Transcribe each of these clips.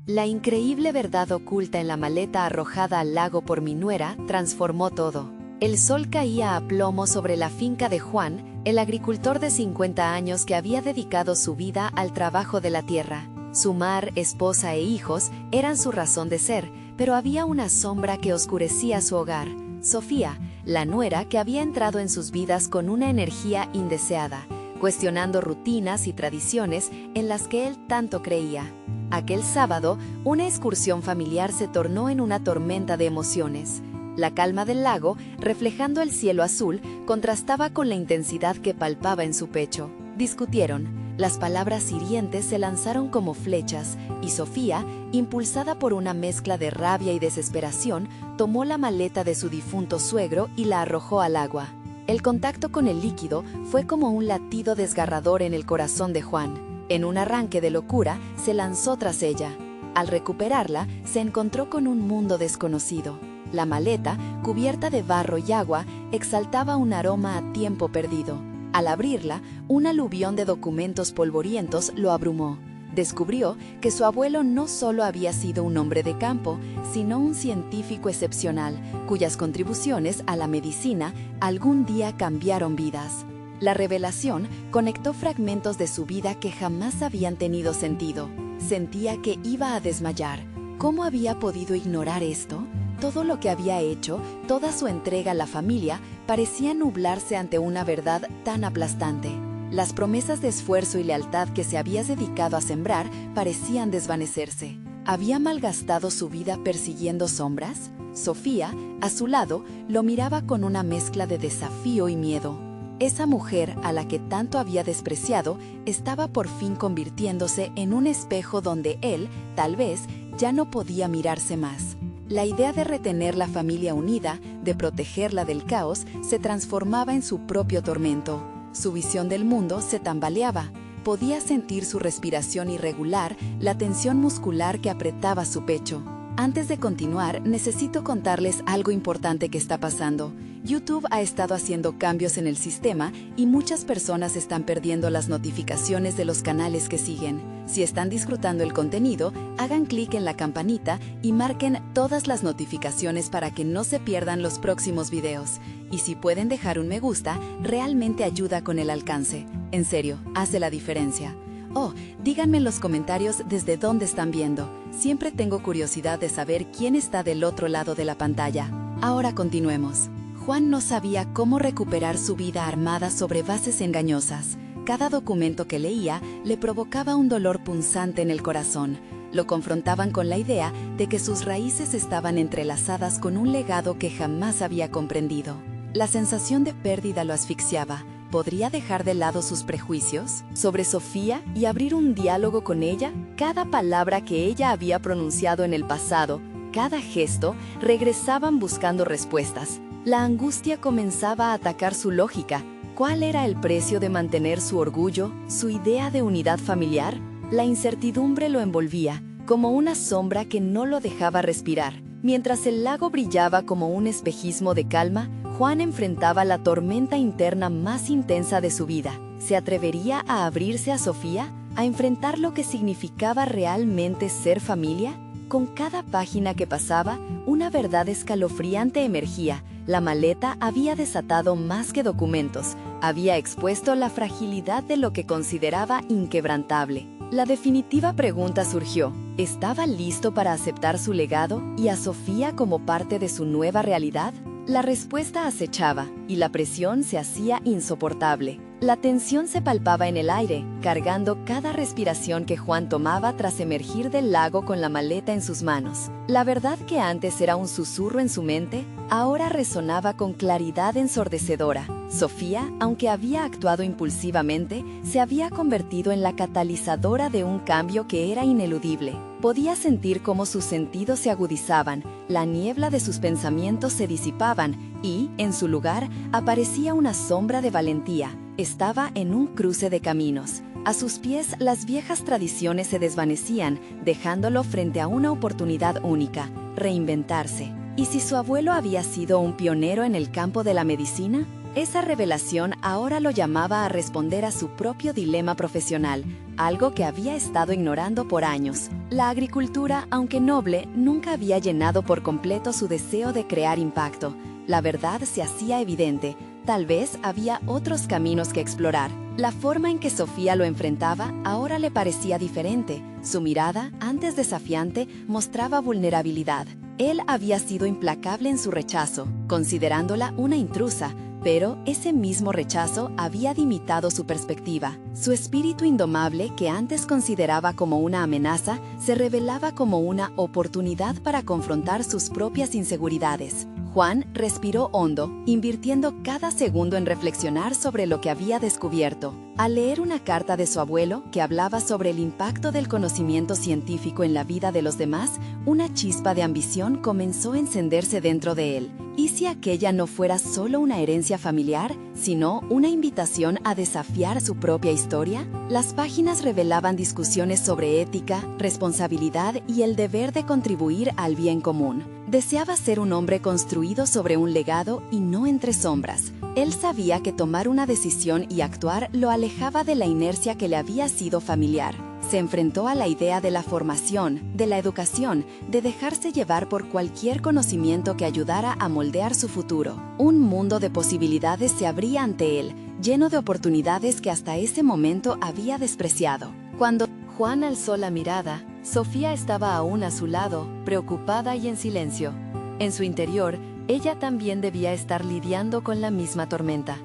La increíble verdad oculta en la maleta arrojada al lago por mi nuera transformó todo. El sol caía a plomo sobre la finca de Juan, el agricultor de 50 años que había dedicado su vida al trabajo de la tierra. Su mar, esposa e hijos eran su razón de ser, pero había una sombra que oscurecía su hogar. Sofía, la nuera que había entrado en sus vidas con una energía indeseada, cuestionando rutinas y tradiciones en las que él tanto creía. Aquel sábado, una excursión familiar se tornó en una tormenta de emociones. La calma del lago, reflejando el cielo azul, contrastaba con la intensidad que palpaba en su pecho. Discutieron. Las palabras hirientes se lanzaron como flechas, y Sofía, impulsada por una mezcla de rabia y desesperación, tomó la maleta de su difunto suegro y la arrojó al agua. El contacto con el líquido fue como un latido desgarrador en el corazón de Juan. En un arranque de locura, se lanzó tras ella. Al recuperarla, se encontró con un mundo desconocido. La maleta, cubierta de barro y agua, exhaltaba un aroma a tiempo perdido. Al abrirla, un aluvión de documentos polvorientos lo abrumó. Descubrió que su abuelo no solo había sido un hombre de campo, sino un científico excepcional, cuyas contribuciones a la medicina algún día cambiaron vidas. La revelación conectó fragmentos de su vida que jamás habían tenido sentido. Sentía que iba a desmayar. ¿Cómo había podido ignorar esto? Todo lo que había hecho, toda su entrega a la familia, parecía nublarse ante una verdad tan aplastante. Las promesas de esfuerzo y lealtad que se había dedicado a sembrar parecían desvanecerse. ¿Había malgastado su vida persiguiendo sombras? Sofía, a su lado, lo miraba con una mezcla de desafío y miedo. Esa mujer a la que tanto había despreciado estaba por fin convirtiéndose en un espejo donde él, tal vez, ya no podía mirarse más. La idea de retener la familia unida, de protegerla del caos, se transformaba en su propio tormento. Su visión del mundo se tambaleaba. Podía sentir su respiración irregular, la tensión muscular que apretaba su pecho. Antes de continuar, necesito contarles algo importante que está pasando. YouTube ha estado haciendo cambios en el sistema y muchas personas están perdiendo las notificaciones de los canales que siguen. Si están disfrutando el contenido, hagan clic en la campanita y marquen todas las notificaciones para que no se pierdan los próximos videos. Y si pueden dejar un me gusta, realmente ayuda con el alcance. En serio, hace la diferencia. Oh, díganme en los comentarios desde dónde están viendo. Siempre tengo curiosidad de saber quién está del otro lado de la pantalla. Ahora continuemos. Juan no sabía cómo recuperar su vida armada sobre bases engañosas. Cada documento que leía le provocaba un dolor punzante en el corazón. Lo confrontaban con la idea de que sus raíces estaban entrelazadas con un legado que jamás había comprendido. La sensación de pérdida lo asfixiaba. ¿Podría dejar de lado sus prejuicios sobre Sofía y abrir un diálogo con ella? Cada palabra que ella había pronunciado en el pasado, cada gesto, regresaban buscando respuestas. La angustia comenzaba a atacar su lógica. ¿Cuál era el precio de mantener su orgullo, su idea de unidad familiar? La incertidumbre lo envolvía, como una sombra que no lo dejaba respirar. Mientras el lago brillaba como un espejismo de calma, Juan enfrentaba la tormenta interna más intensa de su vida. ¿Se atrevería a abrirse a Sofía? ¿A enfrentar lo que significaba realmente ser familia? Con cada página que pasaba, una verdad escalofriante emergía. La maleta había desatado más que documentos. Había expuesto la fragilidad de lo que consideraba inquebrantable. La definitiva pregunta surgió. ¿Estaba listo para aceptar su legado y a Sofía como parte de su nueva realidad? La respuesta acechaba, y la presión se hacía insoportable. La tensión se palpaba en el aire, cargando cada respiración que Juan tomaba tras emergir del lago con la maleta en sus manos. La verdad que antes era un susurro en su mente, ahora resonaba con claridad ensordecedora. Sofía, aunque había actuado impulsivamente, se había convertido en la catalizadora de un cambio que era ineludible. Podía sentir cómo sus sentidos se agudizaban, la niebla de sus pensamientos se disipaban y, en su lugar, aparecía una sombra de valentía. Estaba en un cruce de caminos. A sus pies, las viejas tradiciones se desvanecían, dejándolo frente a una oportunidad única: reinventarse. ¿Y si su abuelo había sido un pionero en el campo de la medicina? Esa revelación ahora lo llamaba a responder a su propio dilema profesional, algo que había estado ignorando por años. La agricultura, aunque noble, nunca había llenado por completo su deseo de crear impacto. La verdad se hacía evidente. Tal vez había otros caminos que explorar. La forma en que Sofía lo enfrentaba ahora le parecía diferente. Su mirada, antes desafiante, mostraba vulnerabilidad. Él había sido implacable en su rechazo, considerándola una intrusa, pero ese mismo rechazo había limitado su perspectiva. Su espíritu indomable, que antes consideraba como una amenaza, se revelaba como una oportunidad para confrontar sus propias inseguridades. Juan respiró hondo, invirtiendo cada segundo en reflexionar sobre lo que había descubierto. Al leer una carta de su abuelo que hablaba sobre el impacto del conocimiento científico en la vida de los demás, una chispa de ambición comenzó a encenderse dentro de él. ¿Y si aquella no fuera solo una herencia familiar, sino una invitación a desafiar su propia historia? Las páginas revelaban discusiones sobre ética, responsabilidad y el deber de contribuir al bien común. Deseaba ser un hombre construido sobre un legado y no entre sombras. Él sabía que tomar una decisión y actuar lo alejaba de la inercia que le había sido familiar. Se enfrentó a la idea de la formación, de la educación, de dejarse llevar por cualquier conocimiento que ayudara a moldear su futuro. Un mundo de posibilidades se abría ante él, lleno de oportunidades que hasta ese momento había despreciado. Cuando Juan alzó la mirada, Sofía estaba aún a su lado, preocupada y en silencio. En su interior, ella también debía estar lidiando con la misma tormenta.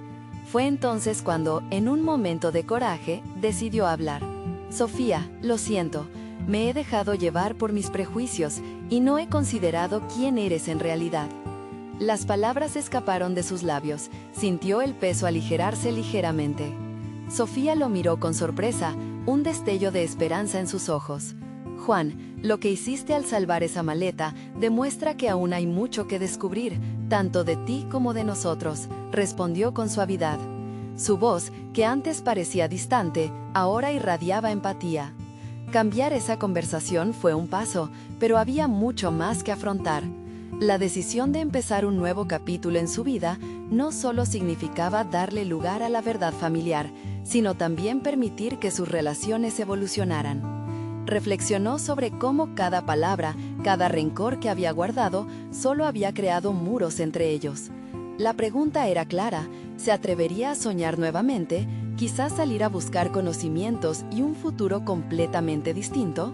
Fue entonces cuando, en un momento de coraje, decidió hablar. «Sofía, lo siento, me he dejado llevar por mis prejuicios y no he considerado quién eres en realidad». Las palabras escaparon de sus labios, sintió el peso aligerarse ligeramente. Sofía lo miró con sorpresa, un destello de esperanza en sus ojos. «Juan, lo que hiciste al salvar esa maleta demuestra que aún hay mucho que descubrir, tanto de ti como de nosotros», respondió con suavidad. Su voz, que antes parecía distante, ahora irradiaba empatía. Cambiar esa conversación fue un paso, pero había mucho más que afrontar. La decisión de empezar un nuevo capítulo en su vida no solo significaba darle lugar a la verdad familiar, sino también permitir que sus relaciones evolucionaran. Reflexionó sobre cómo cada palabra, cada rencor que había guardado, solo había creado muros entre ellos. La pregunta era clara: ¿se atrevería a soñar nuevamente, quizás salir a buscar conocimientos y un futuro completamente distinto?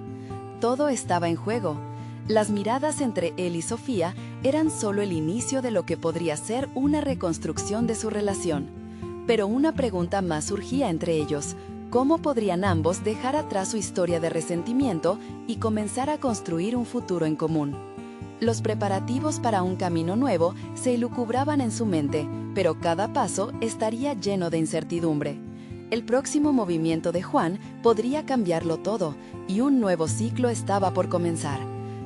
Todo estaba en juego. Las miradas entre él y Sofía eran solo el inicio de lo que podría ser una reconstrucción de su relación. Pero una pregunta más surgía entre ellos: ¿cómo podrían ambos dejar atrás su historia de resentimiento y comenzar a construir un futuro en común? Los preparativos para un camino nuevo se elucubraban en su mente, pero cada paso estaría lleno de incertidumbre. El próximo movimiento de Juan podría cambiarlo todo, y un nuevo ciclo estaba por comenzar.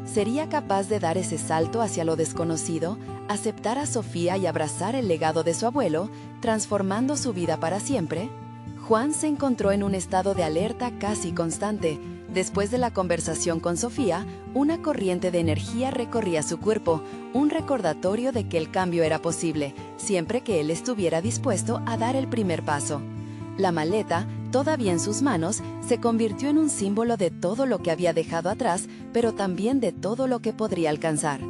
¿Sería capaz de dar ese salto hacia lo desconocido, aceptar a Sofía y abrazar el legado de su abuelo, transformando su vida para siempre? Juan se encontró en un estado de alerta casi constante. Después de la conversación con Sofía, una corriente de energía recorría su cuerpo, un recordatorio de que el cambio era posible, siempre que él estuviera dispuesto a dar el primer paso. La maleta, todavía en sus manos, se convirtió en un símbolo de todo lo que había dejado atrás, pero también de todo lo que podría alcanzar.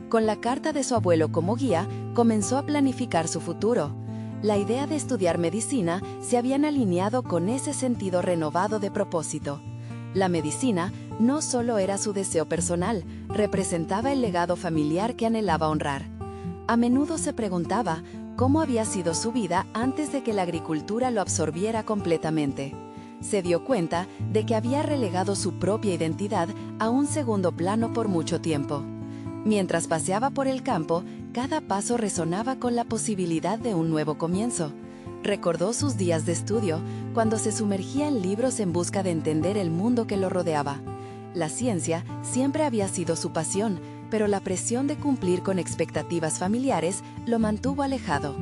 Con la carta de su abuelo como guía, comenzó a planificar su futuro. La idea de estudiar medicina se habían alineado con ese sentido renovado de propósito. La medicina no solo era su deseo personal, representaba el legado familiar que anhelaba honrar. A menudo se preguntaba cómo había sido su vida antes de que la agricultura lo absorbiera completamente. Se dio cuenta de que había relegado su propia identidad a un segundo plano por mucho tiempo. Mientras paseaba por el campo, cada paso resonaba con la posibilidad de un nuevo comienzo. Recordó sus días de estudio, cuando se sumergía en libros en busca de entender el mundo que lo rodeaba. La ciencia siempre había sido su pasión, pero la presión de cumplir con expectativas familiares lo mantuvo alejado.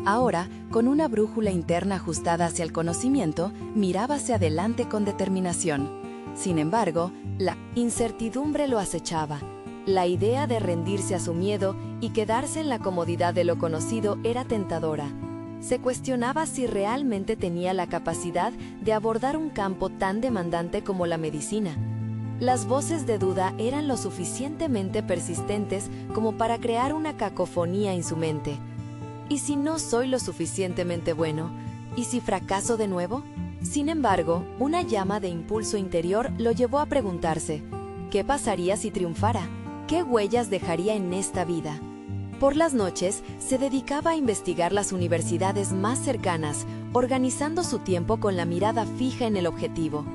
Ahora, con una brújula interna ajustada hacia el conocimiento, miraba hacia adelante con determinación. Sin embargo, la incertidumbre lo acechaba. La idea de rendirse a su miedo y quedarse en la comodidad de lo conocido era tentadora. Se cuestionaba si realmente tenía la capacidad de abordar un campo tan demandante como la medicina. Las voces de duda eran lo suficientemente persistentes como para crear una cacofonía en su mente. ¿Y si no soy lo suficientemente bueno? ¿Y si fracaso de nuevo? Sin embargo, una llama de impulso interior lo llevó a preguntarse, ¿qué pasaría si triunfara? ¿Qué huellas dejaría en esta vida? Por las noches, se dedicaba a investigar las universidades más cercanas, organizando su tiempo con la mirada fija en el objetivo.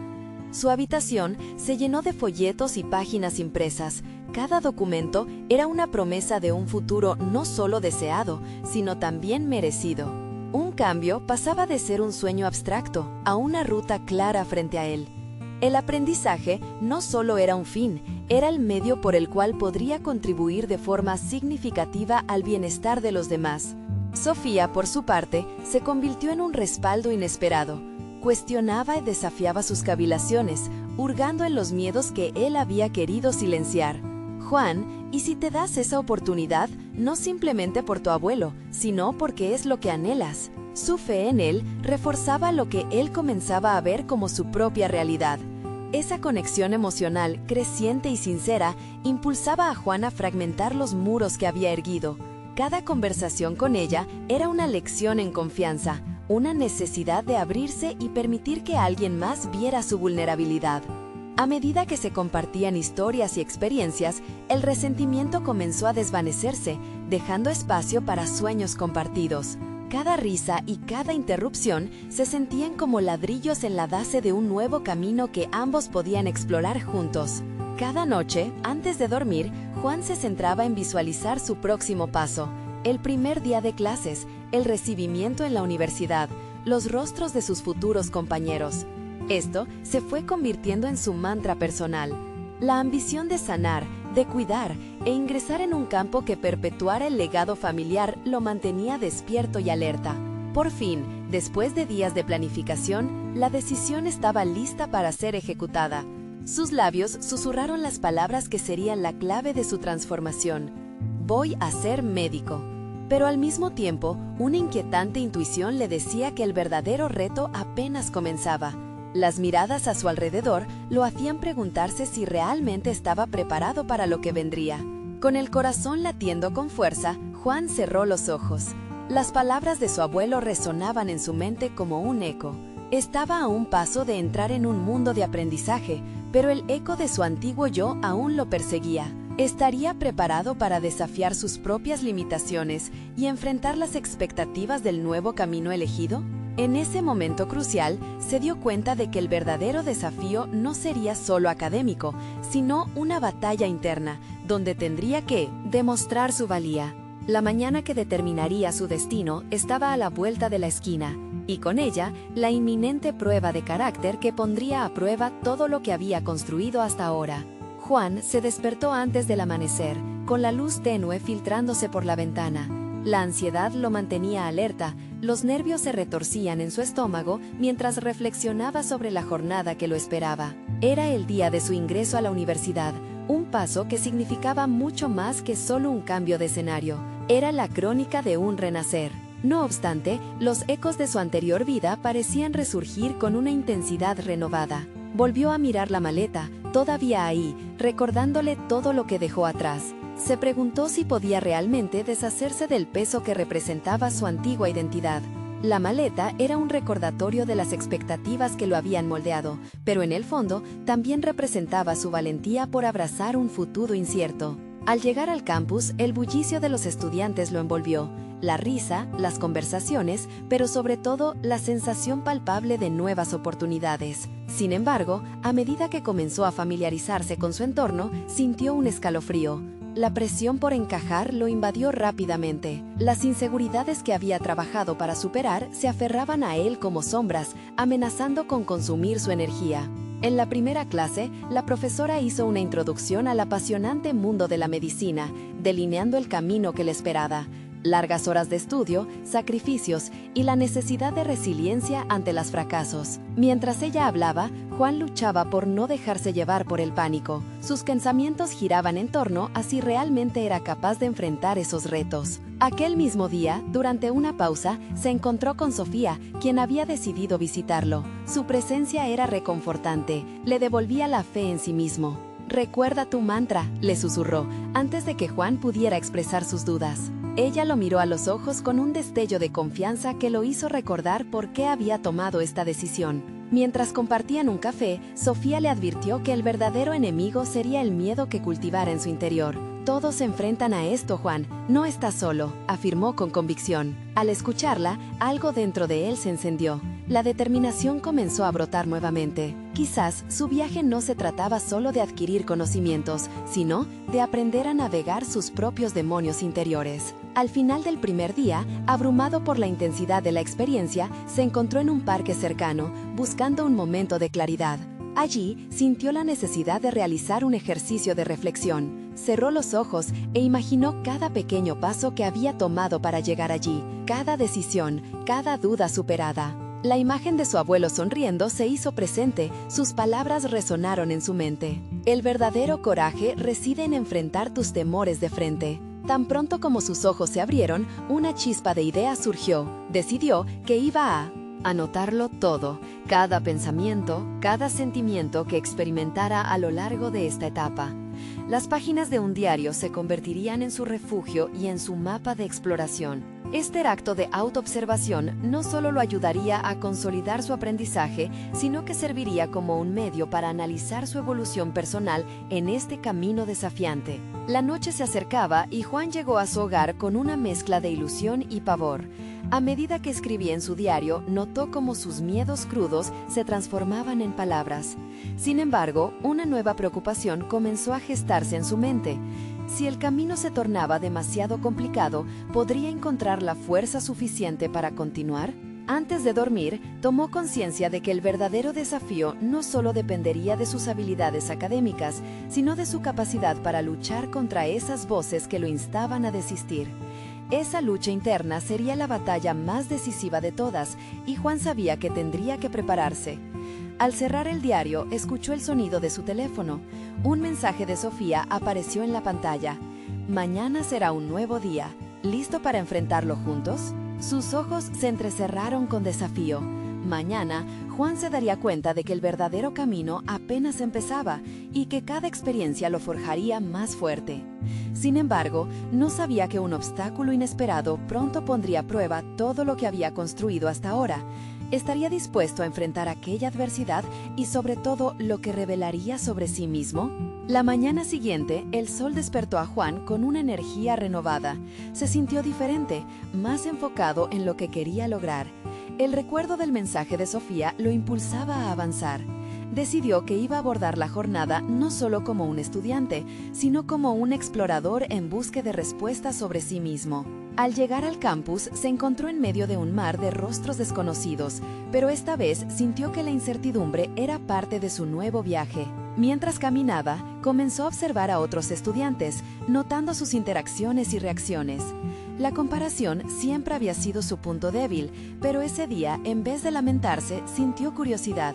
Su habitación se llenó de folletos y páginas impresas. Cada documento era una promesa de un futuro no solo deseado, sino también merecido. Un cambio pasaba de ser un sueño abstracto a una ruta clara frente a él. El aprendizaje no solo era un fin, era el medio por el cual podría contribuir de forma significativa al bienestar de los demás. Sofía, por su parte, se convirtió en un respaldo inesperado. Cuestionaba y desafiaba sus cavilaciones, hurgando en los miedos que él había querido silenciar. Juan, ¿y si te das esa oportunidad, no simplemente por tu abuelo, sino porque es lo que anhelas? Su fe en él reforzaba lo que él comenzaba a ver como su propia realidad. Esa conexión emocional, creciente y sincera, impulsaba a Juan a fragmentar los muros que había erguido. Cada conversación con ella era una lección en confianza, una necesidad de abrirse y permitir que alguien más viera su vulnerabilidad. A medida que se compartían historias y experiencias, el resentimiento comenzó a desvanecerse, dejando espacio para sueños compartidos. Cada risa y cada interrupción se sentían como ladrillos en la base de un nuevo camino que ambos podían explorar juntos. Cada noche, antes de dormir, Juan se centraba en visualizar su próximo paso, el primer día de clases, el recibimiento en la universidad, los rostros de sus futuros compañeros. Esto se fue convirtiendo en su mantra personal. La ambición de sanar, de cuidar e ingresar en un campo que perpetuara el legado familiar lo mantenía despierto y alerta. Por fin, después de días de planificación, la decisión estaba lista para ser ejecutada. Sus labios susurraron las palabras que serían la clave de su transformación. Voy a ser médico. Pero al mismo tiempo, una inquietante intuición le decía que el verdadero reto apenas comenzaba. Las miradas a su alrededor lo hacían preguntarse si realmente estaba preparado para lo que vendría. Con el corazón latiendo con fuerza, Juan cerró los ojos. Las palabras de su abuelo resonaban en su mente como un eco. Estaba a un paso de entrar en un mundo de aprendizaje, pero el eco de su antiguo yo aún lo perseguía. ¿Estaría preparado para desafiar sus propias limitaciones y enfrentar las expectativas del nuevo camino elegido? En ese momento crucial, se dio cuenta de que el verdadero desafío no sería solo académico, sino una batalla interna, donde tendría que demostrar su valía. La mañana que determinaría su destino estaba a la vuelta de la esquina, y con ella, la inminente prueba de carácter que pondría a prueba todo lo que había construido hasta ahora. Juan se despertó antes del amanecer, con la luz tenue filtrándose por la ventana. La ansiedad lo mantenía alerta, los nervios se retorcían en su estómago mientras reflexionaba sobre la jornada que lo esperaba. Era el día de su ingreso a la universidad, un paso que significaba mucho más que solo un cambio de escenario. Era la crónica de un renacer. No obstante, los ecos de su anterior vida parecían resurgir con una intensidad renovada. Volvió a mirar la maleta, todavía ahí, recordándole todo lo que dejó atrás. Se preguntó si podía realmente deshacerse del peso que representaba su antigua identidad. La maleta era un recordatorio de las expectativas que lo habían moldeado, pero en el fondo también representaba su valentía por abrazar un futuro incierto. Al llegar al campus, el bullicio de los estudiantes lo envolvió. La risa, las conversaciones, pero sobre todo la sensación palpable de nuevas oportunidades. Sin embargo, a medida que comenzó a familiarizarse con su entorno, sintió un escalofrío. La presión por encajar lo invadió rápidamente. Las inseguridades que había trabajado para superar se aferraban a él como sombras, amenazando con consumir su energía. En la primera clase, la profesora hizo una introducción al apasionante mundo de la medicina, delineando el camino que le esperaba. largas horas de estudio, sacrificios y la necesidad de resiliencia ante los fracasos. Mientras ella hablaba, Juan luchaba por no dejarse llevar por el pánico. Sus pensamientos giraban en torno a si realmente era capaz de enfrentar esos retos. Aquel mismo día, durante una pausa, se encontró con Sofía, quien había decidido visitarlo. Su presencia era reconfortante, le devolvía la fe en sí mismo. «Recuerda tu mantra», le susurró, antes de que Juan pudiera expresar sus dudas. Ella lo miró a los ojos con un destello de confianza que lo hizo recordar por qué había tomado esta decisión. Mientras compartían un café, Sofía le advirtió que el verdadero enemigo sería el miedo que cultivara en su interior. «Todos se enfrentan a esto, Juan. No estás solo», afirmó con convicción. Al escucharla, algo dentro de él se encendió. La determinación comenzó a brotar nuevamente. Quizás su viaje no se trataba solo de adquirir conocimientos, sino de aprender a navegar sus propios demonios interiores. Al final del primer día, abrumado por la intensidad de la experiencia, se encontró en un parque cercano, buscando un momento de claridad. Allí, sintió la necesidad de realizar un ejercicio de reflexión. Cerró los ojos e imaginó cada pequeño paso que había tomado para llegar allí, cada decisión, cada duda superada. La imagen de su abuelo sonriendo se hizo presente, sus palabras resonaron en su mente. El verdadero coraje reside en enfrentar tus temores de frente. Tan pronto como sus ojos se abrieron, una chispa de idea surgió. Decidió que iba a anotarlo todo, cada pensamiento, cada sentimiento que experimentara a lo largo de esta etapa. Las páginas de un diario se convertirían en su refugio y en su mapa de exploración. Este acto de autoobservación no solo lo ayudaría a consolidar su aprendizaje, sino que serviría como un medio para analizar su evolución personal en este camino desafiante. La noche se acercaba y Juan llegó a su hogar con una mezcla de ilusión y pavor. A medida que escribía en su diario, notó cómo sus miedos crudos se transformaban en palabras. Sin embargo, una nueva preocupación comenzó a gestarse en su mente. Si el camino se tornaba demasiado complicado, ¿podría encontrar la fuerza suficiente para continuar? Antes de dormir, tomó conciencia de que el verdadero desafío no solo dependería de sus habilidades académicas, sino de su capacidad para luchar contra esas voces que lo instaban a desistir. Esa lucha interna sería la batalla más decisiva de todas, y Juan sabía que tendría que prepararse. Al cerrar el diario, escuchó el sonido de su teléfono. Un mensaje de Sofía apareció en la pantalla. «Mañana será un nuevo día. ¿Listo para enfrentarlo juntos?». Sus ojos se entrecerraron con desafío. Mañana, Juan se daría cuenta de que el verdadero camino apenas empezaba y que cada experiencia lo forjaría más fuerte. Sin embargo, no sabía que un obstáculo inesperado pronto pondría a prueba todo lo que había construido hasta ahora. ¿Estaría dispuesto a enfrentar aquella adversidad y sobre todo lo que revelaría sobre sí mismo? La mañana siguiente, el sol despertó a Juan con una energía renovada. Se sintió diferente, más enfocado en lo que quería lograr. El recuerdo del mensaje de Sofía lo impulsaba a avanzar. Decidió que iba a abordar la jornada no solo como un estudiante, sino como un explorador en busca de respuestas sobre sí mismo. Al llegar al campus, se encontró en medio de un mar de rostros desconocidos, pero esta vez sintió que la incertidumbre era parte de su nuevo viaje. Mientras caminaba, comenzó a observar a otros estudiantes, notando sus interacciones y reacciones. La comparación siempre había sido su punto débil, pero ese día, en vez de lamentarse, sintió curiosidad.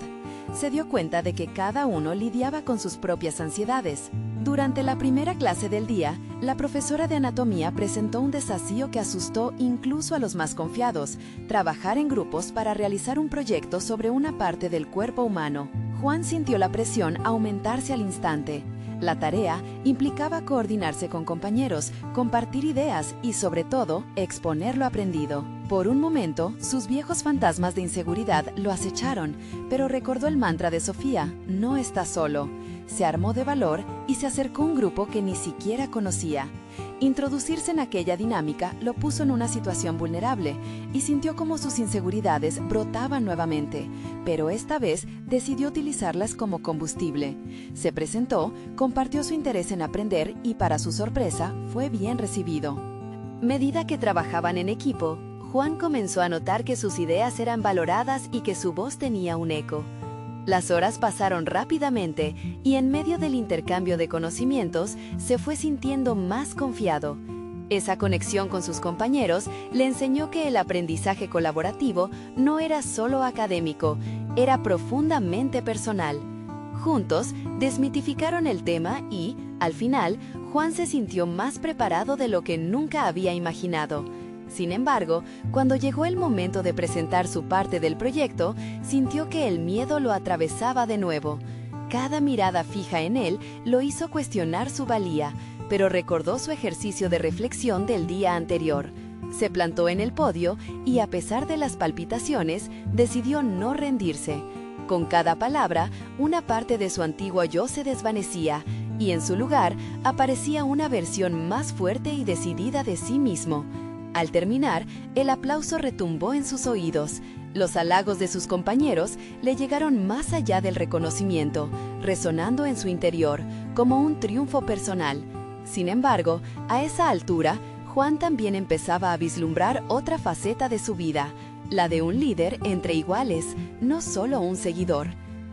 Se dio cuenta de que cada uno lidiaba con sus propias ansiedades. Durante la primera clase del día, la profesora de anatomía presentó un desafío que asustó incluso a los más confiados: trabajar en grupos para realizar un proyecto sobre una parte del cuerpo humano. Juan sintió la presión aumentarse al instante. La tarea implicaba coordinarse con compañeros, compartir ideas y, sobre todo, exponer lo aprendido. Por un momento, sus viejos fantasmas de inseguridad lo acecharon, pero recordó el mantra de Sofía: «No estás solo». Se armó de valor y se acercó a un grupo que ni siquiera conocía. Introducirse en aquella dinámica lo puso en una situación vulnerable y sintió como sus inseguridades brotaban nuevamente, pero esta vez decidió utilizarlas como combustible. Se presentó, compartió su interés en aprender y, para su sorpresa, fue bien recibido. A medida que trabajaban en equipo, Juan comenzó a notar que sus ideas eran valoradas y que su voz tenía un eco. Las horas pasaron rápidamente y en medio del intercambio de conocimientos se fue sintiendo más confiado. Esa conexión con sus compañeros le enseñó que el aprendizaje colaborativo no era solo académico, era profundamente personal. Juntos, desmitificaron el tema y, al final, Juan se sintió más preparado de lo que nunca había imaginado. Sin embargo, cuando llegó el momento de presentar su parte del proyecto, sintió que el miedo lo atravesaba de nuevo. Cada mirada fija en él lo hizo cuestionar su valía, pero recordó su ejercicio de reflexión del día anterior. Se plantó en el podio y, a pesar de las palpitaciones, decidió no rendirse. Con cada palabra, una parte de su antiguo yo se desvanecía, y en su lugar aparecía una versión más fuerte y decidida de sí mismo. Al terminar, el aplauso retumbó en sus oídos. Los halagos de sus compañeros le llegaron más allá del reconocimiento, resonando en su interior, como un triunfo personal. Sin embargo, a esa altura, Juan también empezaba a vislumbrar otra faceta de su vida, la de un líder entre iguales, no solo un seguidor.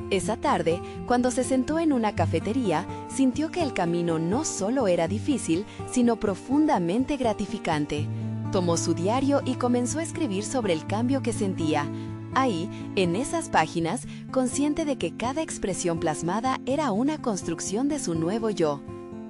Esa tarde, cuando se sentó en una cafetería, sintió que el camino no solo era difícil, sino profundamente gratificante. Tomó su diario y comenzó a escribir sobre el cambio que sentía. Ahí, en esas páginas, consciente de que cada expresión plasmada era una construcción de su nuevo yo.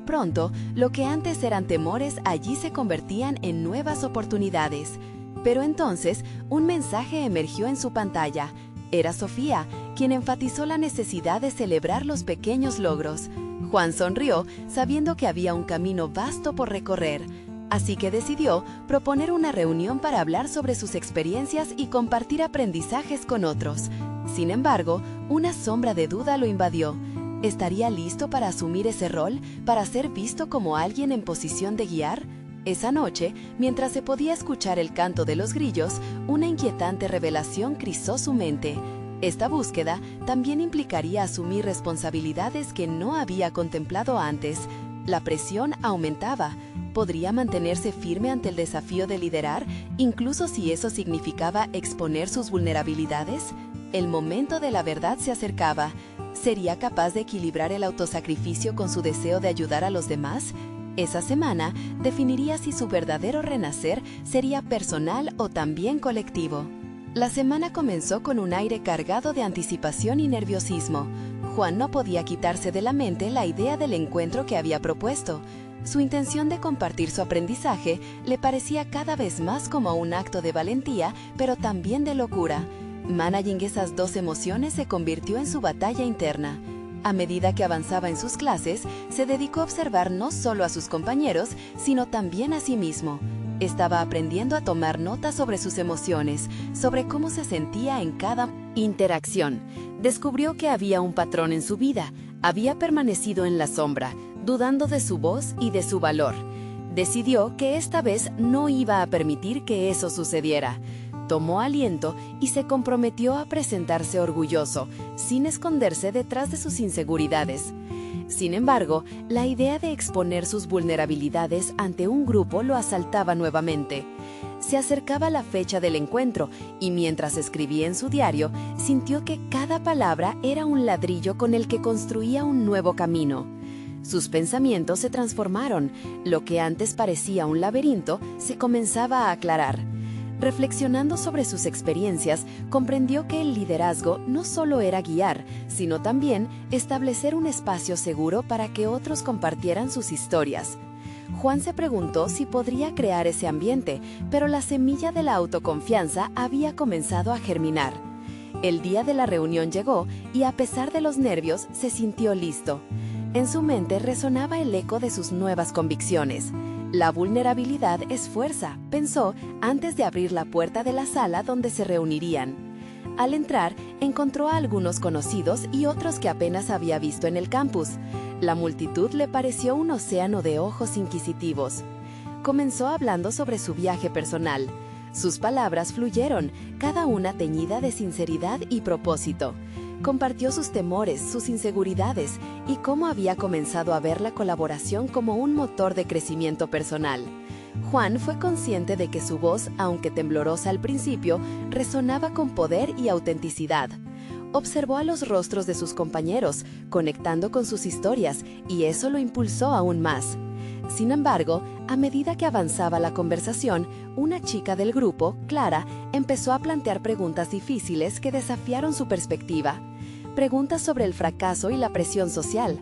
Pronto, lo que antes eran temores allí se convertían en nuevas oportunidades. Pero entonces, un mensaje emergió en su pantalla. Era Sofía, quien enfatizó la necesidad de celebrar los pequeños logros. Juan sonrió, sabiendo que había un camino vasto por recorrer. Así que decidió proponer una reunión para hablar sobre sus experiencias y compartir aprendizajes con otros. Sin embargo, una sombra de duda lo invadió. ¿Estaría listo para asumir ese rol, para ser visto como alguien en posición de guiar? Esa noche, mientras se podía escuchar el canto de los grillos, una inquietante revelación crisó su mente. Esta búsqueda también implicaría asumir responsabilidades que no había contemplado antes. La presión aumentaba. ¿Podría mantenerse firme ante el desafío de liderar, incluso si eso significaba exponer sus vulnerabilidades? El momento de la verdad se acercaba. ¿Sería capaz de equilibrar el autosacrificio con su deseo de ayudar a los demás? Esa semana definiría si su verdadero renacer sería personal o también colectivo. La semana comenzó con un aire cargado de anticipación y nerviosismo. Juan no podía quitarse de la mente la idea del encuentro que había propuesto. Su intención de compartir su aprendizaje le parecía cada vez más como un acto de valentía, pero también de locura. Managing esas dos emociones se convirtió en su batalla interna. A medida que avanzaba en sus clases, se dedicó a observar no solo a sus compañeros, sino también a sí mismo. Estaba aprendiendo a tomar nota sobre sus emociones, sobre cómo se sentía en cada interacción. Descubrió que había un patrón en su vida. Había permanecido en la sombra, dudando de su voz y de su valor. Decidió que esta vez no iba a permitir que eso sucediera. Tomó aliento y se comprometió a presentarse orgulloso, sin esconderse detrás de sus inseguridades. Sin embargo, la idea de exponer sus vulnerabilidades ante un grupo lo asaltaba nuevamente. Se acercaba la fecha del encuentro y mientras escribía en su diario, sintió que cada palabra era un ladrillo con el que construía un nuevo camino. Sus pensamientos se transformaron. Lo que antes parecía un laberinto se comenzaba a aclarar. Reflexionando sobre sus experiencias, comprendió que el liderazgo no solo era guiar, sino también establecer un espacio seguro para que otros compartieran sus historias. Juan se preguntó si podría crear ese ambiente, pero la semilla de la autoconfianza había comenzado a germinar. El día de la reunión llegó y, a pesar de los nervios, se sintió listo. En su mente resonaba el eco de sus nuevas convicciones. La vulnerabilidad es fuerza, pensó antes de abrir la puerta de la sala donde se reunirían. Al entrar, encontró a algunos conocidos y otros que apenas había visto en el campus. La multitud le pareció un océano de ojos inquisitivos. Comenzó hablando sobre su viaje personal. Sus palabras fluyeron, cada una teñida de sinceridad y propósito. Compartió sus temores, sus inseguridades y cómo había comenzado a ver la colaboración como un motor de crecimiento personal. Juan fue consciente de que su voz, aunque temblorosa al principio, resonaba con poder y autenticidad. Observó a los rostros de sus compañeros, conectando con sus historias, y eso lo impulsó aún más. Sin embargo, a medida que avanzaba la conversación, una chica del grupo, Clara, empezó a plantear preguntas difíciles que desafiaron su perspectiva. Preguntas sobre el fracaso y la presión social.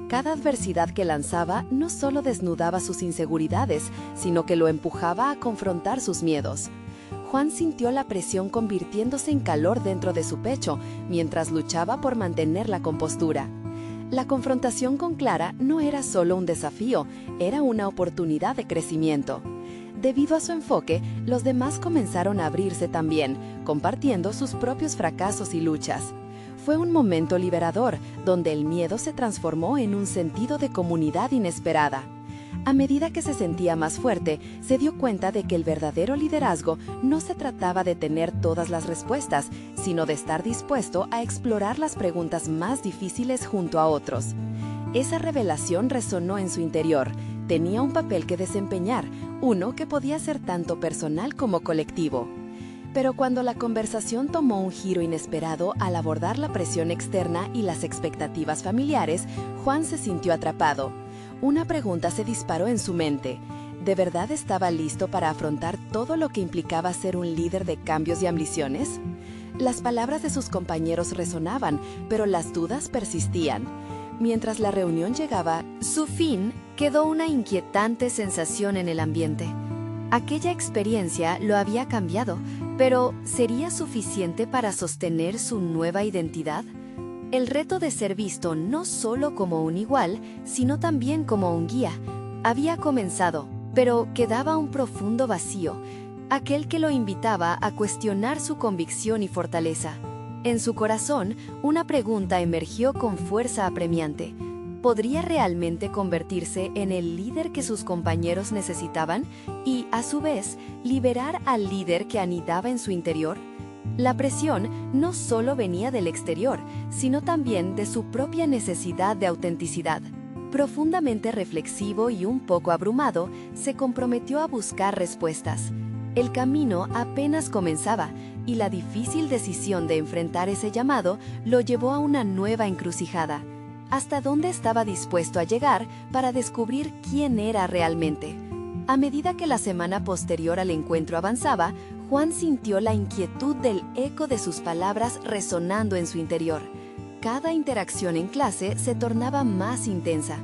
Cada adversidad que lanzaba no solo desnudaba sus inseguridades, sino que lo empujaba a confrontar sus miedos. Juan sintió la presión convirtiéndose en calor dentro de su pecho, mientras luchaba por mantener la compostura. La confrontación con Clara no era solo un desafío, era una oportunidad de crecimiento. Debido a su enfoque, los demás comenzaron a abrirse también, compartiendo sus propios fracasos y luchas. Fue un momento liberador, donde el miedo se transformó en un sentido de comunidad inesperada. A medida que se sentía más fuerte, se dio cuenta de que el verdadero liderazgo no se trataba de tener todas las respuestas, sino de estar dispuesto a explorar las preguntas más difíciles junto a otros. Esa revelación resonó en su interior. Tenía un papel que desempeñar, uno que podía ser tanto personal como colectivo. Pero cuando la conversación tomó un giro inesperado al abordar la presión externa y las expectativas familiares, Juan se sintió atrapado. Una pregunta se disparó en su mente. ¿De verdad estaba listo para afrontar todo lo que implicaba ser un líder de cambios y ambiciones? Las palabras de sus compañeros resonaban, pero las dudas persistían. Mientras la reunión llegaba a su fin, quedó una inquietante sensación en el ambiente. Aquella experiencia lo había cambiado, pero ¿sería suficiente para sostener su nueva identidad? El reto de ser visto no solo como un igual, sino también como un guía, había comenzado, pero quedaba un profundo vacío, aquel que lo invitaba a cuestionar su convicción y fortaleza. En su corazón, una pregunta emergió con fuerza apremiante. ¿Podría realmente convertirse en el líder que sus compañeros necesitaban y, a su vez, liberar al líder que anidaba en su interior? La presión no solo venía del exterior, sino también de su propia necesidad de autenticidad. Profundamente reflexivo y un poco abrumado, se comprometió a buscar respuestas. El camino apenas comenzaba, y la difícil decisión de enfrentar ese llamado lo llevó a una nueva encrucijada. ¿Hasta dónde estaba dispuesto a llegar para descubrir quién era realmente? A medida que la semana posterior al encuentro avanzaba, Juan sintió la inquietud del eco de sus palabras resonando en su interior. Cada interacción en clase se tornaba más intensa.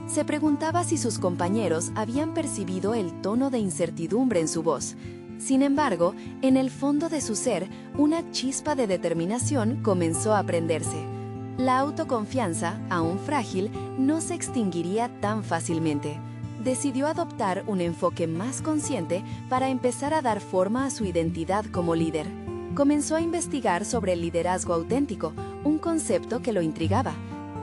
Se preguntaba si sus compañeros habían percibido el tono de incertidumbre en su voz. Sin embargo, en el fondo de su ser, una chispa de determinación comenzó a prenderse. La autoconfianza, aún frágil, no se extinguiría tan fácilmente. Decidió adoptar un enfoque más consciente para empezar a dar forma a su identidad como líder. Comenzó a investigar sobre el liderazgo auténtico, un concepto que lo intrigaba.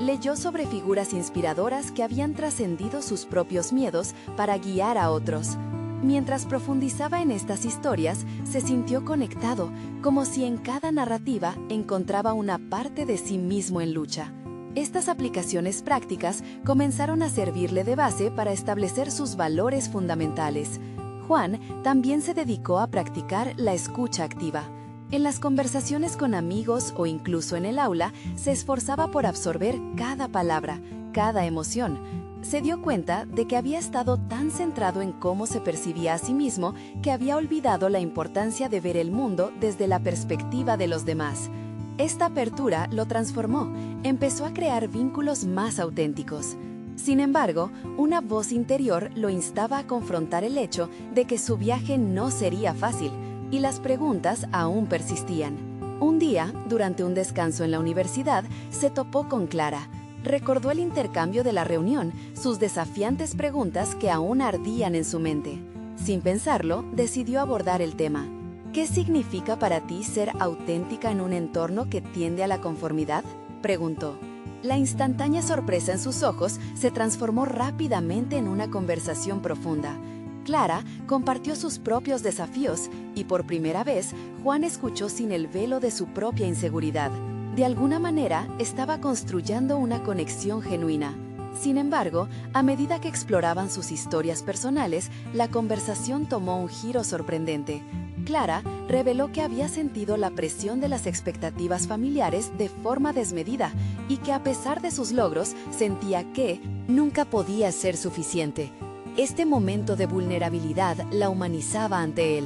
Leyó sobre figuras inspiradoras que habían trascendido sus propios miedos para guiar a otros. Mientras profundizaba en estas historias, se sintió conectado, como si en cada narrativa encontraba una parte de sí mismo en lucha. Estas aplicaciones prácticas comenzaron a servirle de base para establecer sus valores fundamentales. Juan también se dedicó a practicar la escucha activa. En las conversaciones con amigos o incluso en el aula, se esforzaba por absorber cada palabra, cada emoción. Se dio cuenta de que había estado tan centrado en cómo se percibía a sí mismo que había olvidado la importancia de ver el mundo desde la perspectiva de los demás. Esta apertura lo transformó, empezó a crear vínculos más auténticos. Sin embargo, una voz interior lo instaba a confrontar el hecho de que su viaje no sería fácil, y las preguntas aún persistían. Un día, durante un descanso en la universidad, se topó con Clara. Recordó el intercambio de la reunión, sus desafiantes preguntas que aún ardían en su mente. Sin pensarlo, decidió abordar el tema. ¿Qué significa para ti ser auténtica en un entorno que tiende a la conformidad?, preguntó. La instantánea sorpresa en sus ojos se transformó rápidamente en una conversación profunda. Clara compartió sus propios desafíos y por primera vez Juan escuchó sin el velo de su propia inseguridad. De alguna manera estaba construyendo una conexión genuina. Sin embargo, a medida que exploraban sus historias personales, la conversación tomó un giro sorprendente. Clara reveló que había sentido la presión de las expectativas familiares de forma desmedida y que a pesar de sus logros sentía que nunca podía ser suficiente. Este momento de vulnerabilidad la humanizaba ante él,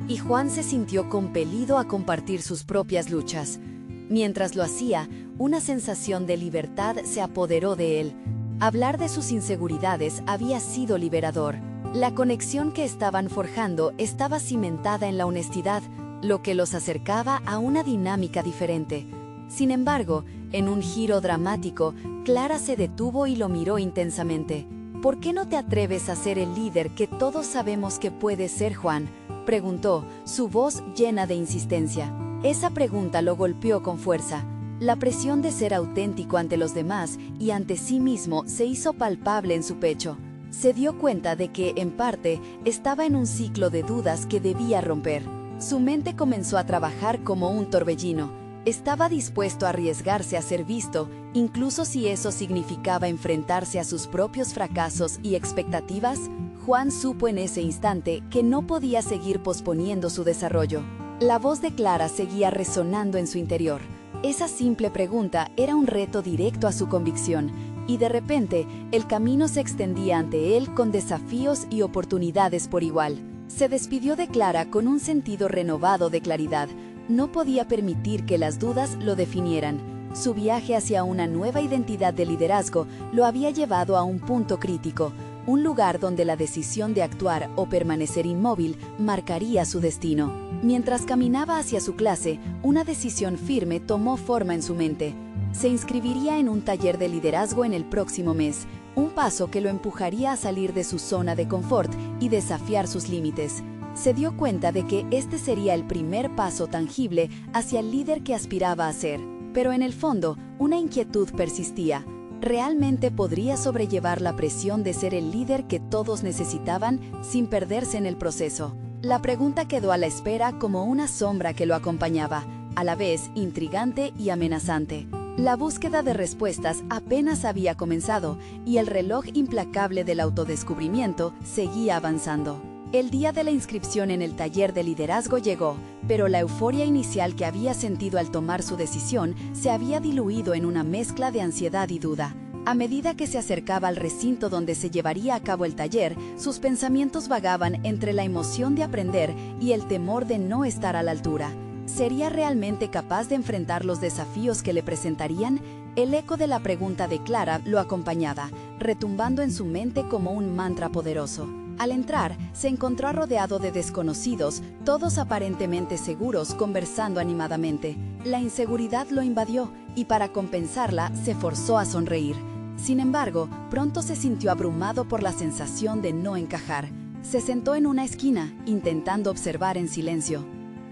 y Juan se sintió compelido a compartir sus propias luchas. Mientras lo hacía, una sensación de libertad se apoderó de él. Hablar de sus inseguridades había sido liberador. La conexión que estaban forjando estaba cimentada en la honestidad, lo que los acercaba a una dinámica diferente. Sin embargo, en un giro dramático, Clara se detuvo y lo miró intensamente. ¿Por qué no te atreves a ser el líder que todos sabemos que puedes ser, Juan?, preguntó, su voz llena de insistencia. Esa pregunta lo golpeó con fuerza. La presión de ser auténtico ante los demás y ante sí mismo se hizo palpable en su pecho. Se dio cuenta de que, en parte, estaba en un ciclo de dudas que debía romper. Su mente comenzó a trabajar como un torbellino. Estaba dispuesto a arriesgarse a ser visto, incluso si eso significaba enfrentarse a sus propios fracasos y expectativas. Juan supo en ese instante que no podía seguir posponiendo su desarrollo. La voz de Clara seguía resonando en su interior. Esa simple pregunta era un reto directo a su convicción, y de repente el camino se extendía ante él con desafíos y oportunidades por igual. Se despidió de Clara con un sentido renovado de claridad. No podía permitir que las dudas lo definieran. Su viaje hacia una nueva identidad de liderazgo lo había llevado a un punto crítico, un lugar donde la decisión de actuar o permanecer inmóvil marcaría su destino. Mientras caminaba hacia su clase, una decisión firme tomó forma en su mente. Se inscribiría en un taller de liderazgo en el próximo mes, un paso que lo empujaría a salir de su zona de confort y desafiar sus límites. Se dio cuenta de que este sería el primer paso tangible hacia el líder que aspiraba a ser. Pero en el fondo, una inquietud persistía. ¿Realmente podría sobrellevar la presión de ser el líder que todos necesitaban sin perderse en el proceso? La pregunta quedó a la espera como una sombra que lo acompañaba, a la vez intrigante y amenazante. La búsqueda de respuestas apenas había comenzado y el reloj implacable del autodescubrimiento seguía avanzando. El día de la inscripción en el taller de liderazgo llegó, pero la euforia inicial que había sentido al tomar su decisión se había diluido en una mezcla de ansiedad y duda. A medida que se acercaba al recinto donde se llevaría a cabo el taller, sus pensamientos vagaban entre la emoción de aprender y el temor de no estar a la altura. ¿Sería realmente capaz de enfrentar los desafíos que le presentarían? El eco de la pregunta de Clara lo acompañaba, retumbando en su mente como un mantra poderoso. Al entrar, se encontró rodeado de desconocidos, todos aparentemente seguros, conversando animadamente. La inseguridad lo invadió y para compensarla se forzó a sonreír. Sin embargo, pronto se sintió abrumado por la sensación de no encajar. Se sentó en una esquina, intentando observar en silencio.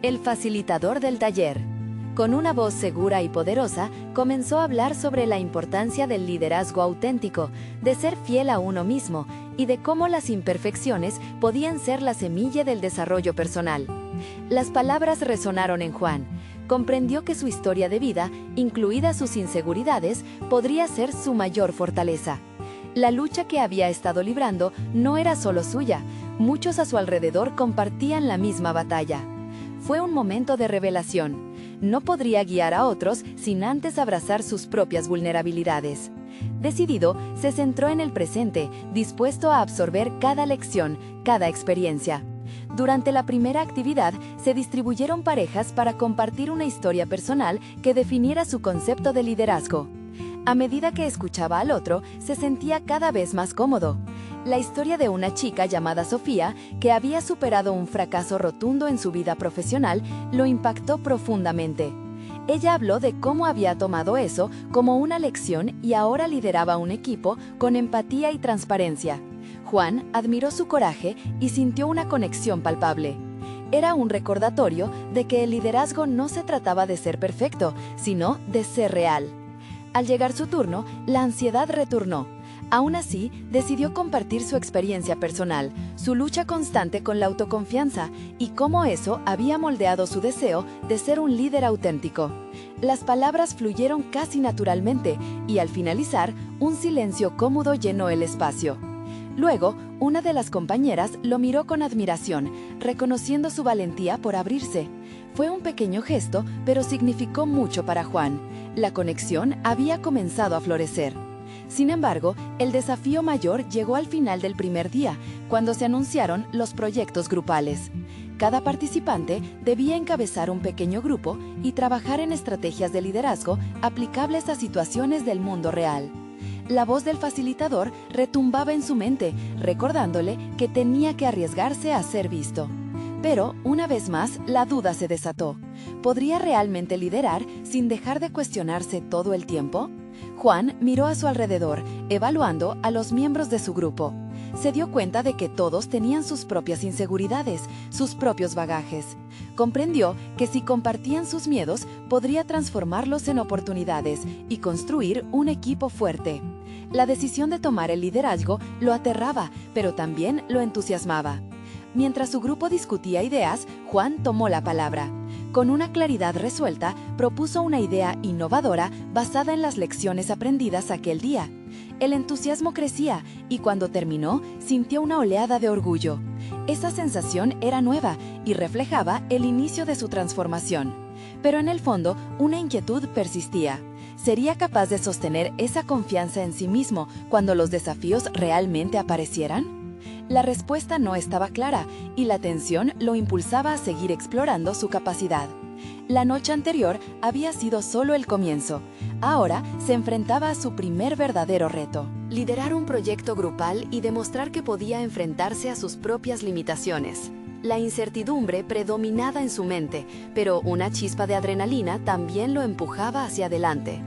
El facilitador del taller, con una voz segura y poderosa, comenzó a hablar sobre la importancia del liderazgo auténtico, de ser fiel a uno mismo y de cómo las imperfecciones podían ser la semilla del desarrollo personal. Las palabras resonaron en Juan. Comprendió que su historia de vida, incluidas sus inseguridades, podría ser su mayor fortaleza. La lucha que había estado librando no era solo suya, muchos a su alrededor compartían la misma batalla. Fue un momento de revelación. No podría guiar a otros sin antes abrazar sus propias vulnerabilidades. Decidido, se centró en el presente, dispuesto a absorber cada lección, cada experiencia. Durante la primera actividad, se distribuyeron parejas para compartir una historia personal que definiera su concepto de liderazgo. A medida que escuchaba al otro, se sentía cada vez más cómodo. La historia de una chica llamada Sofía, que había superado un fracaso rotundo en su vida profesional, lo impactó profundamente. Ella habló de cómo había tomado eso como una lección y ahora lideraba un equipo con empatía y transparencia. Juan admiró su coraje y sintió una conexión palpable. Era un recordatorio de que el liderazgo no se trataba de ser perfecto, sino de ser real. Al llegar su turno, la ansiedad retornó. Aún así, decidió compartir su experiencia personal, su lucha constante con la autoconfianza y cómo eso había moldeado su deseo de ser un líder auténtico. Las palabras fluyeron casi naturalmente y al finalizar, un silencio cómodo llenó el espacio. Luego, una de las compañeras lo miró con admiración, reconociendo su valentía por abrirse. Fue un pequeño gesto, pero significó mucho para Juan. La conexión había comenzado a florecer. Sin embargo, el desafío mayor llegó al final del primer día, cuando se anunciaron los proyectos grupales. Cada participante debía encabezar un pequeño grupo y trabajar en estrategias de liderazgo aplicables a situaciones del mundo real. La voz del facilitador retumbaba en su mente, recordándole que tenía que arriesgarse a ser visto. Pero, una vez más, la duda se desató. ¿Podría realmente liderar sin dejar de cuestionarse todo el tiempo? Juan miró a su alrededor, evaluando a los miembros de su grupo. Se dio cuenta de que todos tenían sus propias inseguridades, sus propios bagajes. Comprendió que si compartían sus miedos, podría transformarlos en oportunidades y construir un equipo fuerte. La decisión de tomar el liderazgo lo aterraba, pero también lo entusiasmaba. Mientras su grupo discutía ideas, Juan tomó la palabra. Con una claridad resuelta, propuso una idea innovadora basada en las lecciones aprendidas aquel día. El entusiasmo crecía y cuando terminó, sintió una oleada de orgullo. Esa sensación era nueva y reflejaba el inicio de su transformación. Pero en el fondo, una inquietud persistía. ¿Sería capaz de sostener esa confianza en sí mismo cuando los desafíos realmente aparecieran? La respuesta no estaba clara y la tensión lo impulsaba a seguir explorando su capacidad. La noche anterior había sido solo el comienzo. Ahora se enfrentaba a su primer verdadero reto: liderar un proyecto grupal y demostrar que podía enfrentarse a sus propias limitaciones. La incertidumbre predominaba en su mente, pero una chispa de adrenalina también lo empujaba hacia adelante.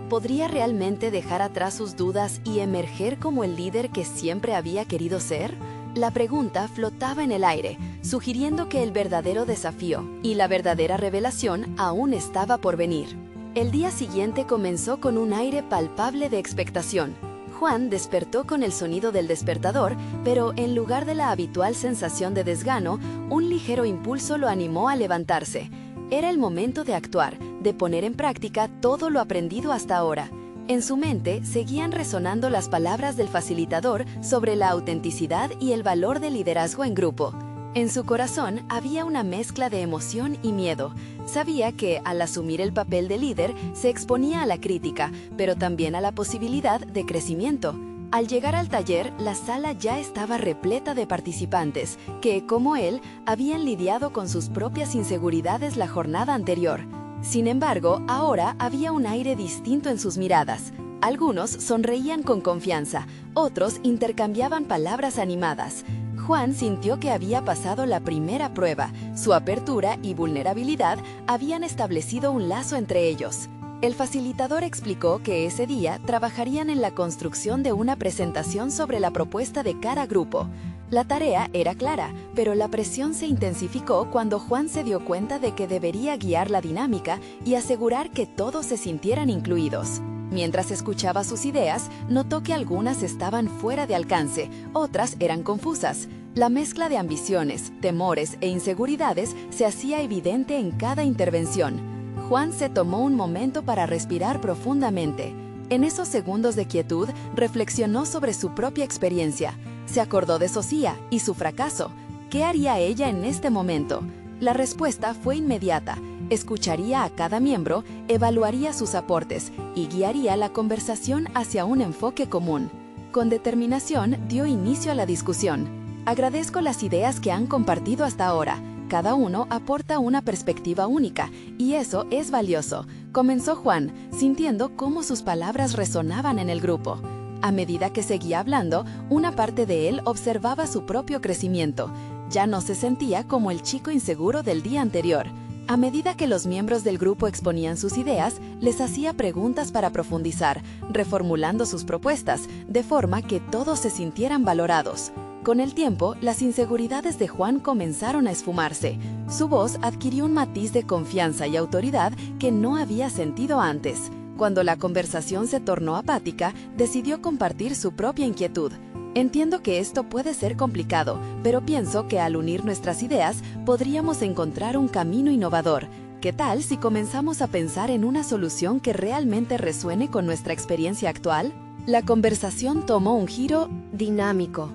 ¿Podría realmente dejar atrás sus dudas y emerger como el líder que siempre había querido ser? La pregunta flotaba en el aire, sugiriendo que el verdadero desafío y la verdadera revelación aún estaba por venir. El día siguiente comenzó con un aire palpable de expectación. Juan despertó con el sonido del despertador, pero en lugar de la habitual sensación de desgano, un ligero impulso lo animó a levantarse. Era el momento de actuar, de poner en práctica todo lo aprendido hasta ahora. En su mente seguían resonando las palabras del facilitador sobre la autenticidad y el valor del liderazgo en grupo. En su corazón había una mezcla de emoción y miedo. Sabía que, al asumir el papel de líder, se exponía a la crítica, pero también a la posibilidad de crecimiento. Al llegar al taller, la sala ya estaba repleta de participantes que, como él, habían lidiado con sus propias inseguridades la jornada anterior. Sin embargo, ahora había un aire distinto en sus miradas. Algunos sonreían con confianza, otros intercambiaban palabras animadas. Juan sintió que había pasado la primera prueba. Su apertura y vulnerabilidad habían establecido un lazo entre ellos. El facilitador explicó que ese día trabajarían en la construcción de una presentación sobre la propuesta de cada grupo. La tarea era clara, pero la presión se intensificó cuando Juan se dio cuenta de que debería guiar la dinámica y asegurar que todos se sintieran incluidos. Mientras escuchaba sus ideas, notó que algunas estaban fuera de alcance, otras eran confusas. La mezcla de ambiciones, temores e inseguridades se hacía evidente en cada intervención. Juan se tomó un momento para respirar profundamente. En esos segundos de quietud, reflexionó sobre su propia experiencia. Se acordó de Sofía y su fracaso. ¿Qué haría ella en este momento? La respuesta fue inmediata. Escucharía a cada miembro, evaluaría sus aportes y guiaría la conversación hacia un enfoque común. Con determinación, dio inicio a la discusión. Agradezco las ideas que han compartido hasta ahora. Cada uno aporta una perspectiva única, y eso es valioso, comenzó Juan, sintiendo cómo sus palabras resonaban en el grupo. A medida que seguía hablando, una parte de él observaba su propio crecimiento. Ya no se sentía como el chico inseguro del día anterior. A medida que los miembros del grupo exponían sus ideas, les hacía preguntas para profundizar, reformulando sus propuestas, de forma que todos se sintieran valorados. Con el tiempo, las inseguridades de Juan comenzaron a esfumarse. Su voz adquirió un matiz de confianza y autoridad que no había sentido antes. Cuando la conversación se tornó apática, decidió compartir su propia inquietud. Entiendo que esto puede ser complicado, pero pienso que al unir nuestras ideas podríamos encontrar un camino innovador. ¿Qué tal si comenzamos a pensar en una solución que realmente resuene con nuestra experiencia actual? La conversación tomó un giro dinámico.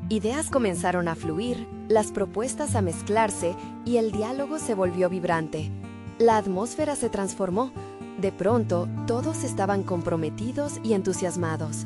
Ideas comenzaron a fluir, las propuestas a mezclarse y el diálogo se volvió vibrante. La atmósfera se transformó. De pronto, todos estaban comprometidos y entusiasmados.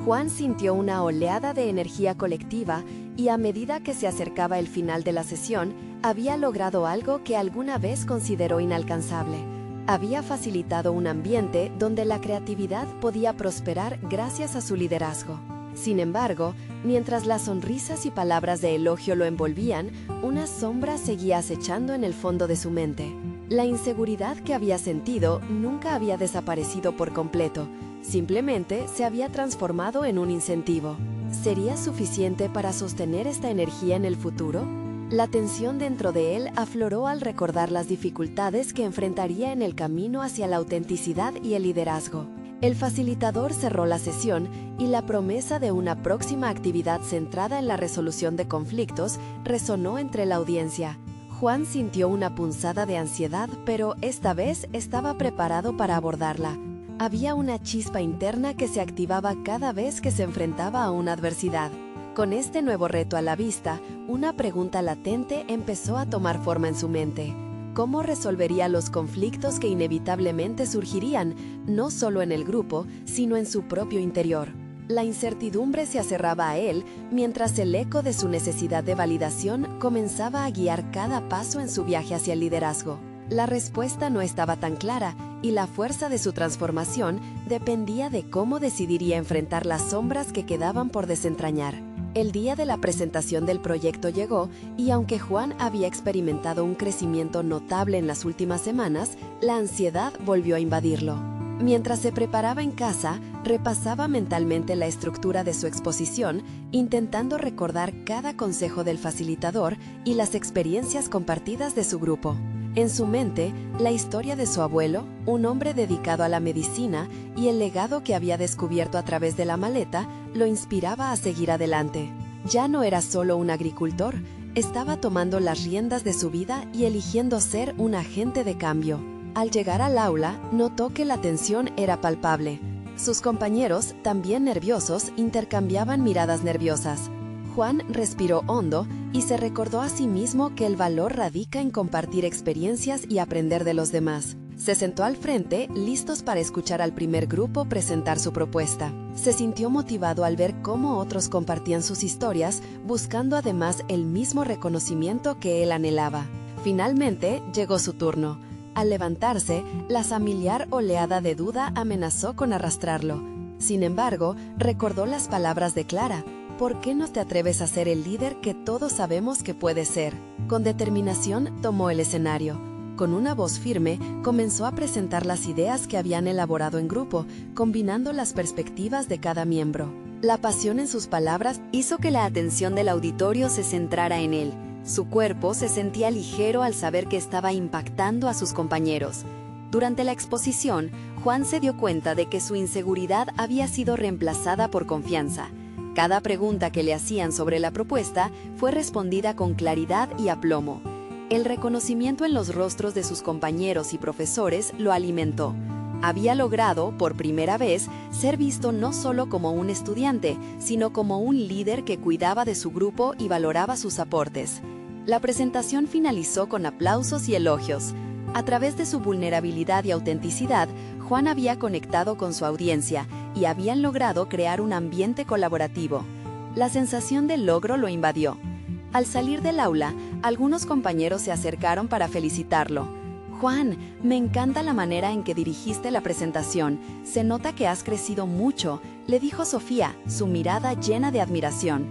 Juan sintió una oleada de energía colectiva y a medida que se acercaba el final de la sesión, había logrado algo que alguna vez consideró inalcanzable. Había facilitado un ambiente donde la creatividad podía prosperar gracias a su liderazgo. Sin embargo, mientras las sonrisas y palabras de elogio lo envolvían, una sombra seguía acechando en el fondo de su mente. La inseguridad que había sentido nunca había desaparecido por completo, simplemente se había transformado en un incentivo. ¿Sería suficiente para sostener esta energía en el futuro? La tensión dentro de él afloró al recordar las dificultades que enfrentaría en el camino hacia la autenticidad y el liderazgo. El facilitador cerró la sesión y la promesa de una próxima actividad centrada en la resolución de conflictos resonó entre la audiencia. Juan sintió una punzada de ansiedad, pero esta vez estaba preparado para abordarla. Había una chispa interna que se activaba cada vez que se enfrentaba a una adversidad. Con este nuevo reto a la vista, una pregunta latente empezó a tomar forma en su mente. ¿Cómo resolvería los conflictos que inevitablemente surgirían, no solo en el grupo, sino en su propio interior? La incertidumbre se acerraba a él, mientras el eco de su necesidad de validación comenzaba a guiar cada paso en su viaje hacia el liderazgo. La respuesta no estaba tan clara, y la fuerza de su transformación dependía de cómo decidiría enfrentar las sombras que quedaban por desentrañar. El día de la presentación del proyecto llegó, y aunque Juan había experimentado un crecimiento notable en las últimas semanas, la ansiedad volvió a invadirlo. Mientras se preparaba en casa, repasaba mentalmente la estructura de su exposición, intentando recordar cada consejo del facilitador y las experiencias compartidas de su grupo. En su mente, la historia de su abuelo, un hombre dedicado a la medicina, y el legado que había descubierto a través de la maleta, lo inspiraba a seguir adelante. Ya no era solo un agricultor, estaba tomando las riendas de su vida y eligiendo ser un agente de cambio. Al llegar al aula, notó que la tensión era palpable. Sus compañeros, también nerviosos, intercambiaban miradas nerviosas. Juan respiró hondo y se recordó a sí mismo que el valor radica en compartir experiencias y aprender de los demás. Se sentó al frente, listos para escuchar al primer grupo presentar su propuesta. Se sintió motivado al ver cómo otros compartían sus historias, buscando además el mismo reconocimiento que él anhelaba. Finalmente, llegó su turno. Al levantarse, la familiar oleada de duda amenazó con arrastrarlo. Sin embargo, recordó las palabras de Clara: ¿por qué no te atreves a ser el líder que todos sabemos que puedes ser? Con determinación tomó el escenario. Con una voz firme, comenzó a presentar las ideas que habían elaborado en grupo, combinando las perspectivas de cada miembro. La pasión en sus palabras hizo que la atención del auditorio se centrara en él. Su cuerpo se sentía ligero al saber que estaba impactando a sus compañeros. Durante la exposición, Juan se dio cuenta de que su inseguridad había sido reemplazada por confianza. Cada pregunta que le hacían sobre la propuesta fue respondida con claridad y aplomo. El reconocimiento en los rostros de sus compañeros y profesores lo alimentó. Había logrado, por primera vez, ser visto no solo como un estudiante, sino como un líder que cuidaba de su grupo y valoraba sus aportes. La presentación finalizó con aplausos y elogios. A través de su vulnerabilidad y autenticidad, Juan había conectado con su audiencia y habían logrado crear un ambiente colaborativo. La sensación de logro lo invadió. Al salir del aula, algunos compañeros se acercaron para felicitarlo. «Juan, me encanta la manera en que dirigiste la presentación. Se nota que has crecido mucho», le dijo Sofía, su mirada llena de admiración.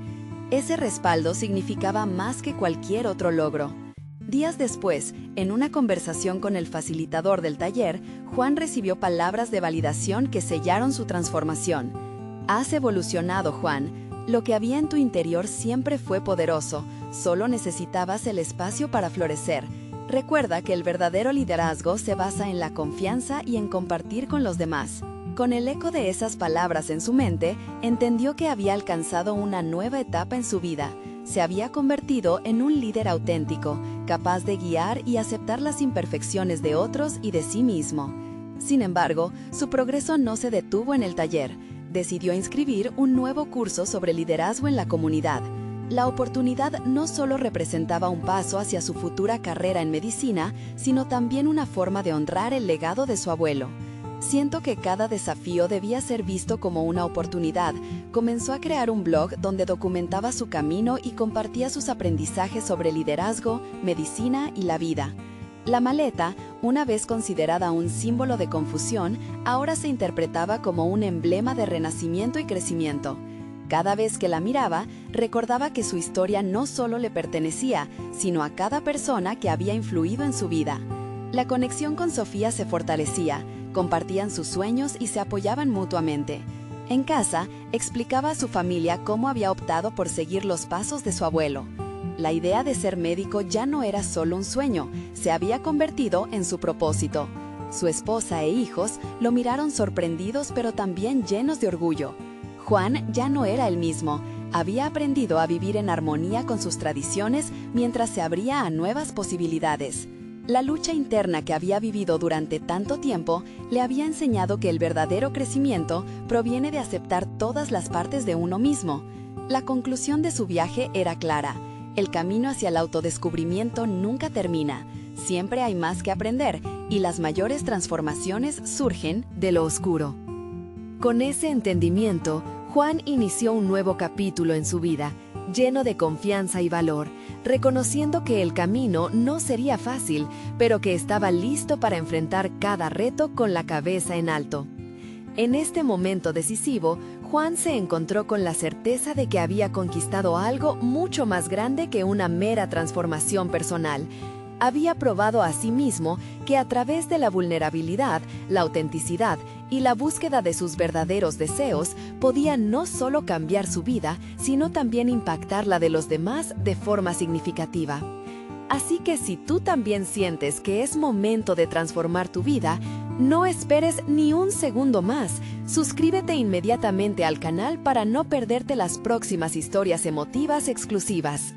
Ese respaldo significaba más que cualquier otro logro. Días después, en una conversación con el facilitador del taller, Juan recibió palabras de validación que sellaron su transformación. «Has evolucionado, Juan. Lo que había en tu interior siempre fue poderoso. Solo necesitabas el espacio para florecer. Recuerda que el verdadero liderazgo se basa en la confianza y en compartir con los demás». Con el eco de esas palabras en su mente, entendió que había alcanzado una nueva etapa en su vida. Se había convertido en un líder auténtico, capaz de guiar y aceptar las imperfecciones de otros y de sí mismo. Sin embargo, su progreso no se detuvo en el taller. Decidió inscribir un nuevo curso sobre liderazgo en la comunidad. La oportunidad no solo representaba un paso hacia su futura carrera en medicina, sino también una forma de honrar el legado de su abuelo. Siento que cada desafío debía ser visto como una oportunidad. Comenzó a crear un blog donde documentaba su camino y compartía sus aprendizajes sobre liderazgo, medicina y la vida. La maleta, una vez considerada un símbolo de confusión, ahora se interpretaba como un emblema de renacimiento y crecimiento. Cada vez que la miraba, recordaba que su historia no solo le pertenecía, sino a cada persona que había influido en su vida. La conexión con Sofía se fortalecía, compartían sus sueños y se apoyaban mutuamente. En casa, explicaba a su familia cómo había optado por seguir los pasos de su abuelo. La idea de ser médico ya no era solo un sueño, se había convertido en su propósito. Su esposa e hijos lo miraron sorprendidos pero también llenos de orgullo. Juan ya no era el mismo, había aprendido a vivir en armonía con sus tradiciones mientras se abría a nuevas posibilidades. La lucha interna que había vivido durante tanto tiempo le había enseñado que el verdadero crecimiento proviene de aceptar todas las partes de uno mismo. La conclusión de su viaje era clara: el camino hacia el autodescubrimiento nunca termina, siempre hay más que aprender y las mayores transformaciones surgen de lo oscuro. Con ese entendimiento, Juan inició un nuevo capítulo en su vida, lleno de confianza y valor, reconociendo que el camino no sería fácil, pero que estaba listo para enfrentar cada reto con la cabeza en alto. En este momento decisivo, Juan se encontró con la certeza de que había conquistado algo mucho más grande que una mera transformación personal. Había probado a sí mismo que a través de la vulnerabilidad, la autenticidad y la búsqueda de sus verdaderos deseos, podía no solo cambiar su vida, sino también impactar la de los demás de forma significativa. Así que si tú también sientes que es momento de transformar tu vida, no esperes ni un segundo más. Suscríbete inmediatamente al canal para no perderte las próximas historias emotivas exclusivas.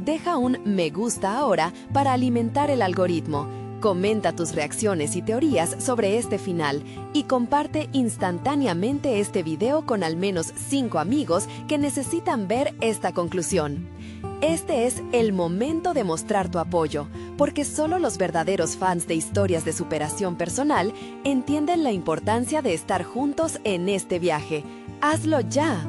Deja un me gusta ahora para alimentar el algoritmo. Comenta tus reacciones y teorías sobre este final y comparte instantáneamente este video con al menos 5 amigos que necesitan ver esta conclusión. Este es el momento de mostrar tu apoyo, porque solo los verdaderos fans de historias de superación personal entienden la importancia de estar juntos en este viaje. ¡Hazlo ya!